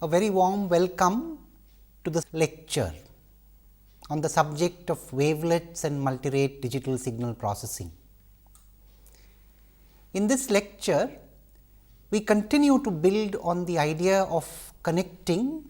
A very warm welcome to this lecture on the subject of wavelets and multirate digital signal processing. In this lecture, we continue to build on the idea of connecting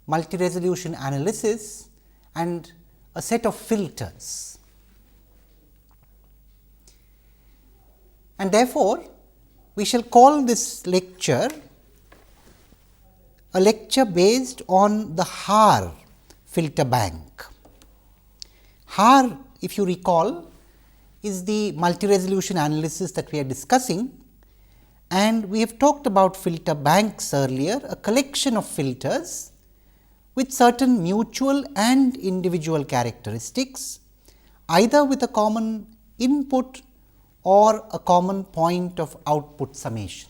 multi-resolution analysis and a set of filters. And therefore, we shall call this lecture a lecture based on the Haar filter bank. Haar, if you recall, is the multi-resolution analysis that we are discussing, and we have talked about filter banks earlier, a collection of filters with certain mutual and individual characteristics, either with a common input or a common point of output summation.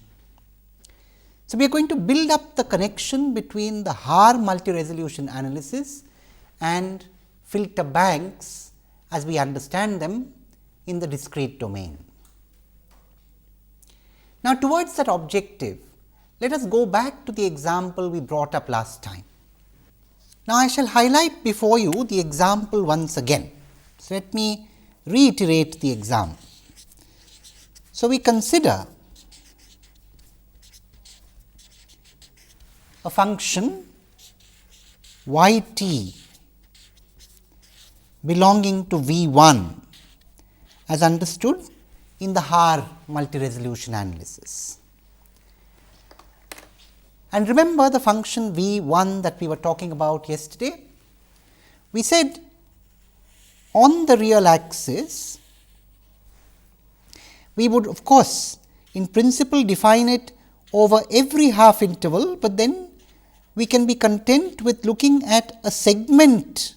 So, we are going to build up the connection between the Haar multi-resolution analysis and filter banks as we understand them in the discrete domain. Now, towards that objective, let us go back to the example we brought up last time. Now, I shall highlight before you the example once again. So, let me reiterate the example. So, we consider a function y t belonging to V1 as understood in the Haar multi-resolution analysis. And remember the function V1 that we were talking about yesterday. We said on the real axis, we would of course in principle define it over every half interval, but then we can be content with looking at a segment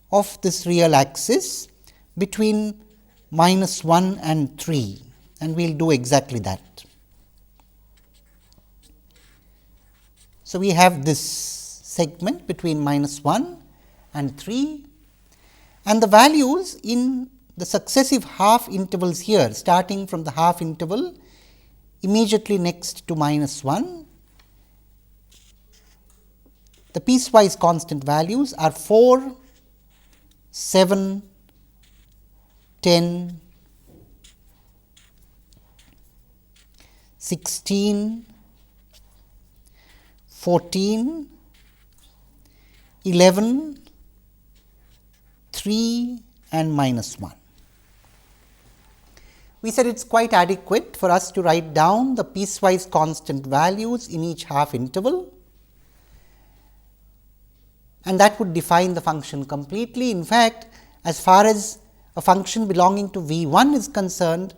of this real axis between -1 and 3, and we will do exactly that. So, we have this segment between -1 and 3, and the values in the successive half intervals here, starting from the half interval immediately next to -1, the piecewise constant values are 4, 7, 10, 16, 14, 11, 3 and -1. We said it is quite adequate for us to write down the piecewise constant values in each half interval, and that would define the function completely. In fact, as far as a function belonging to V1 is concerned,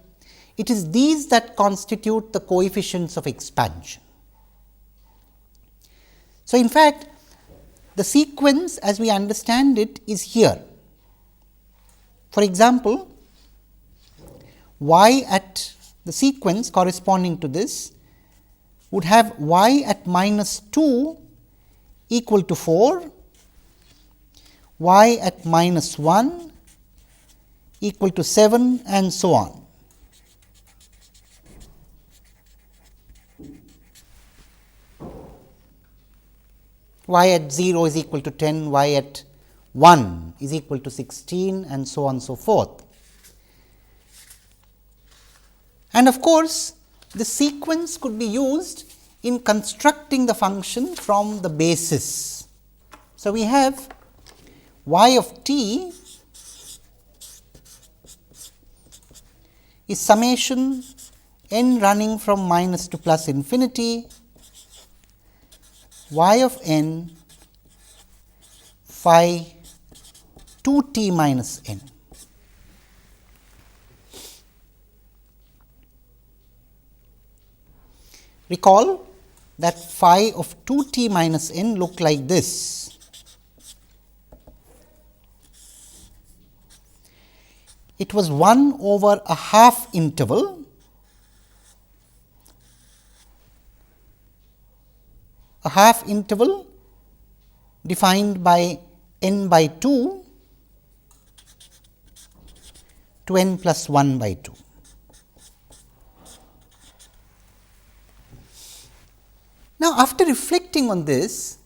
it is these that constitute the coefficients of expansion. So, in fact, the sequence as we understand it is here. For example, y at the sequence corresponding to this would have y at -2 equal to 4, y at -1 equal to 7 and so on. Y at 0 is equal to 10, y at 1 is equal to 16 and so on and so forth. And of course, the sequence could be used in constructing the function from the basis. So, we have y of t is summation n running from minus to plus infinity, y of n phi 2 t minus n. Recall that phi of 2 t minus n look like this. It was 1 over a half interval, defined by n by 2 to n plus 1 by 2. Now, after reflecting on this,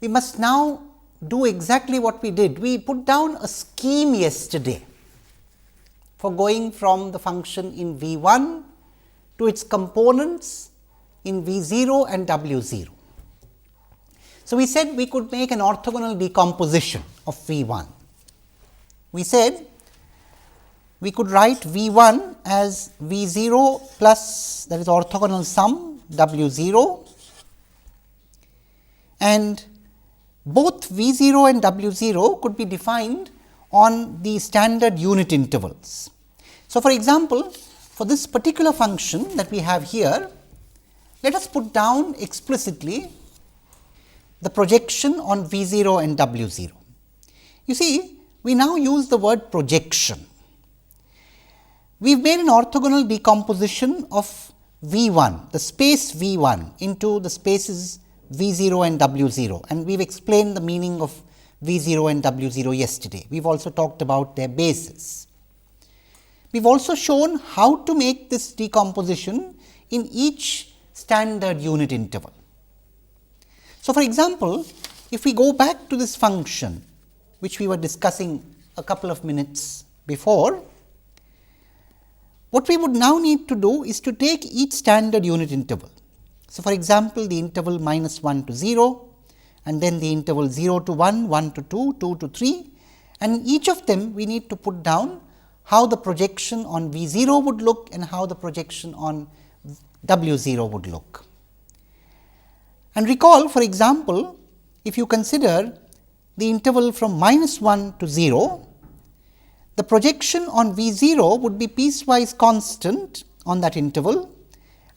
we must now do exactly what we did. We put down a scheme yesterday for going from the function in V1 to its components in V0 and W0. So, we said we could make an orthogonal decomposition of V1. We said we could write V1 as V0 plus, that is orthogonal sum W0, and both V0 and W0 could be defined on the standard unit intervals. So, for example, for this particular function that we have here, let us put down explicitly the projection on V0 and W0. You see, we now use the word projection. We have made an orthogonal decomposition of V1, the space V1 into the spaces V0 and W0, and we have explained the meaning of V0 and W0 yesterday. We have also talked about their bases. We have also shown how to make this decomposition in each standard unit interval. So, for example, if we go back to this function which we were discussing a couple of minutes before, what we would now need to do is to take each standard unit interval. So, for example, the interval -1 to 0, and then the interval 0 to 1, 1 to 2, 2 to 3, and in each of them we need to put down how the projection on V0 would look and how the projection on W0 would look. And recall, for example, if you consider the interval from -1 to 0, the projection on V0 would be piecewise constant on that interval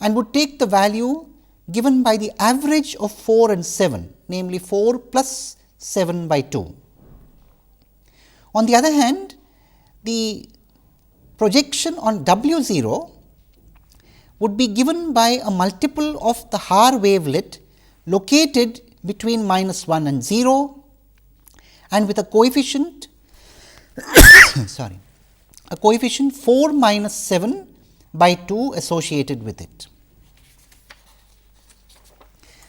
and would take the value given by the average of 4 and 7, namely 4 plus 7 by 2. On the other hand, the projection on W0 would be given by a multiple of the Haar wavelet located between -1 and 0 and with a coefficient a coefficient 4 minus 7 by 2 associated with it.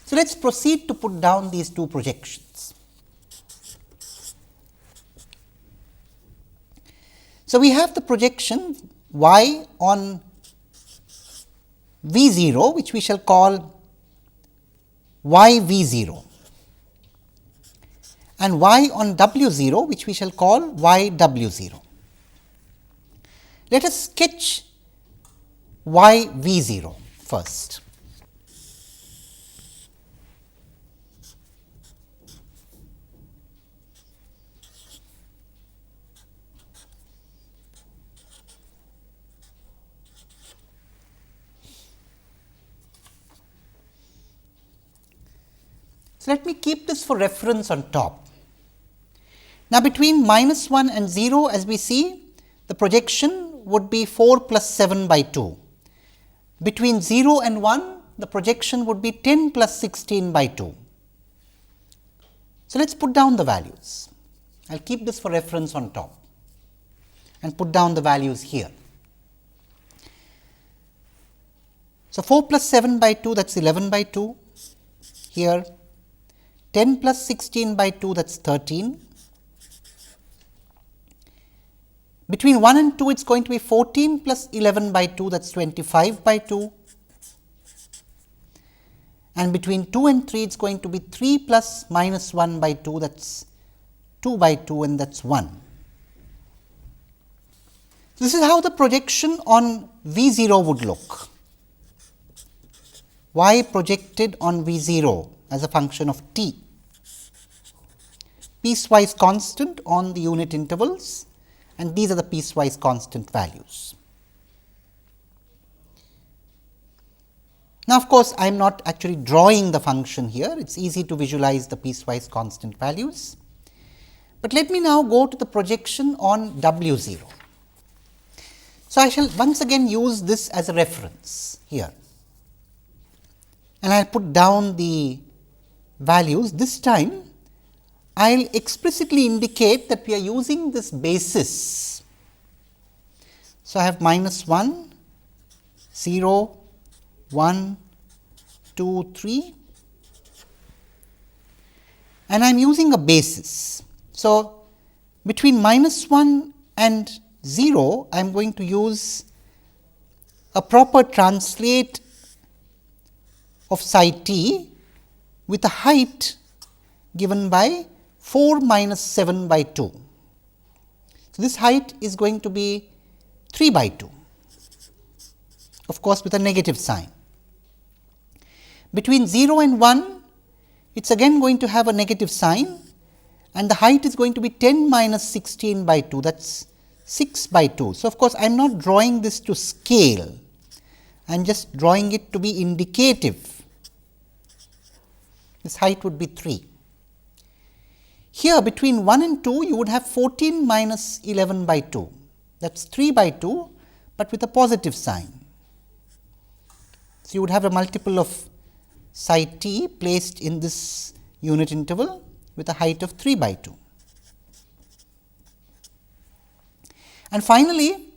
So, let us proceed to put down these two projections. So, we have the projection y on V0, which we shall call y V0, and y on W0, which we shall call y W0. Let us sketch y V0 first. So, let me keep this for reference on top. Now, between -1 and 0, as we see, the projection would be 4 plus 7 by 2. Between 0 and 1, the projection would be 10 plus 16 by 2. So, let us put down the values. I will keep this for reference on top and put down the values here. So, 4 plus 7 by 2, that is 11 by 2 here. 10 plus 16 by 2, that is 13. Between 1 and 2, it is going to be 14 plus 11 by 2, that is 25 by 2. And between 2 and 3, it is going to be 3 plus -1 by 2, that is 2 by 2, and that is 1. This is how the projection on V0 would look. Y projected on V0 as a function of t, piecewise constant on the unit intervals, and these are the piecewise constant values. Now, of course, I am not actually drawing the function here, it is easy to visualize the piecewise constant values. But let me now go to the projection on W0. So, I shall once again use this as a reference here, and I will put down the values. This time I will explicitly indicate that we are using this basis. So, I have -1, 0, 1, 2, 3, and I am using a basis. So, between minus 1 and 0, I am going to use a proper translate of psi t with a height given by 4 minus 7 by 2. So, this height is going to be 3 by 2, of course, with a negative sign. Between 0 and 1, it is again going to have a negative sign, and the height is going to be 10 minus 16 by 2, that is 6 by 2. So, of course, I am not drawing this to scale, I am just drawing it to be indicative. This height would be 3. Here between 1 and 2, you would have 14 minus 11 by 2, that is 3 by 2, but with a positive sign. So, you would have a multiple of psi t placed in this unit interval with a height of 3 by 2. And finally,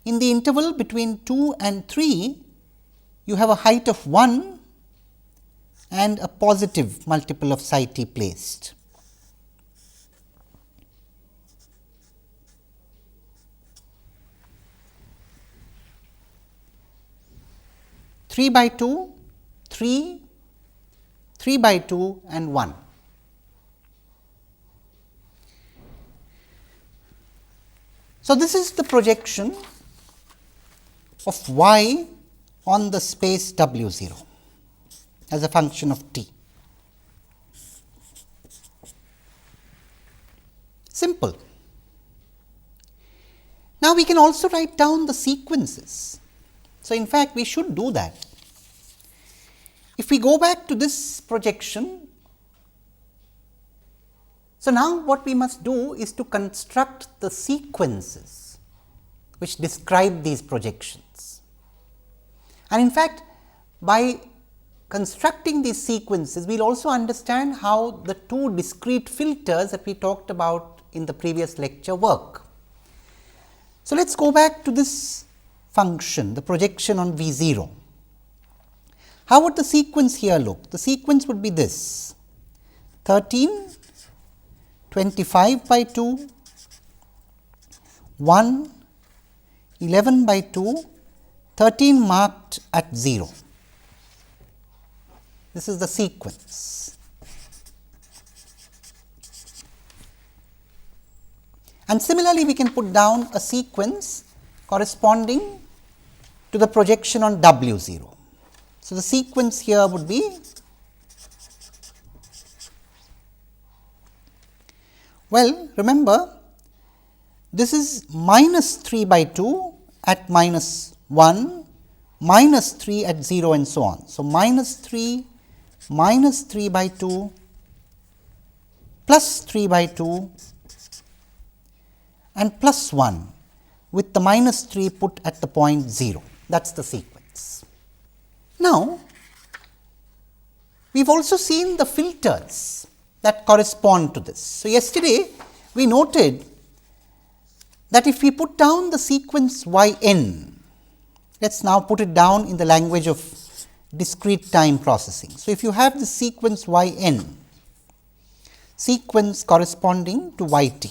in the interval between 2 and 3, you have a height of 1 and a positive multiple of psi t placed. Three by 2, 3, 3 by 2 and 1. So, this is the projection of y on the space W 0 as a function of t. Simple. Now, we can also write down the sequences. So, in fact, we should do that. If we go back to this projection, so now what we must do is to construct the sequences which describe these projections. And in fact, by constructing these sequences, we will also understand how the two discrete filters that we talked about in the previous lecture work. So, let us go back to this function, the projection on V 0. How would the sequence here look? The sequence would be this: 13, 25 by 2, 1, 11 by 2, 13 marked at 0. This is the sequence. And similarly, we can put down a sequence corresponding to the projection on W 0. So, the sequence here would be, well, remember, this is minus 3 by 2 at minus 1, minus 3 at 0 and so on. So, minus 3 by 2, plus 3 by 2 and plus 1 with the minus 3 put at the point 0. That is the sequence. Now, we have also seen the filters that correspond to this. So, yesterday we noted that if we put down the sequence y n, let us now put it down in the language of discrete time processing. So, if you have the sequence y n, sequence corresponding to y t,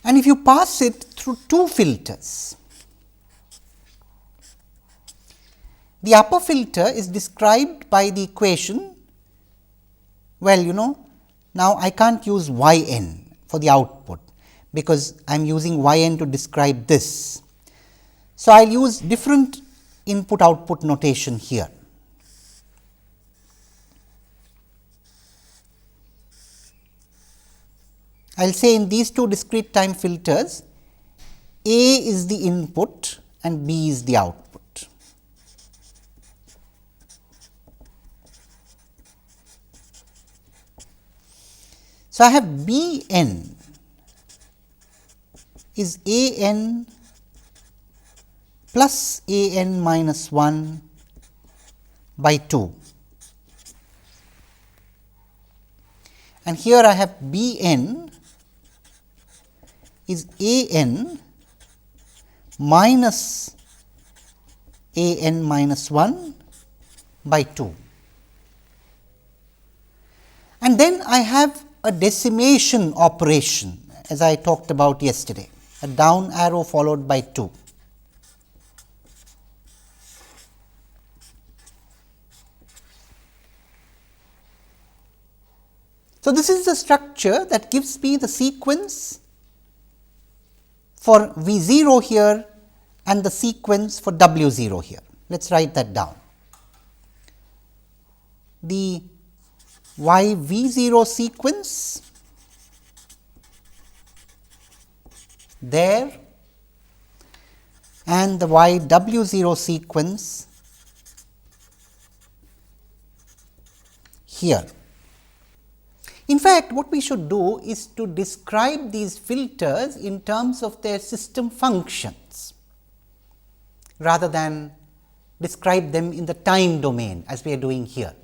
and if you pass it through two filters, the upper filter is described by the equation, well, now I can't use y n for the output, because I am using y n to describe this. So, I will use different input output notation here. I will say in these two discrete time filters, A is the input and B is the output. So, I have B n is A n plus A n minus 1 by 2, and here I have B n is A n minus A n minus 1 by 2. And then I have a decimation operation, as I talked about yesterday, a down arrow followed by 2. So, this is the structure that gives me the sequence for V 0 here and the sequence for W 0 here. Let us write that down. The y V 0 sequence there and the y W 0 sequence here. In fact, what we should do is to describe these filters in terms of their system functions, rather than describe them in the time domain as we are doing here.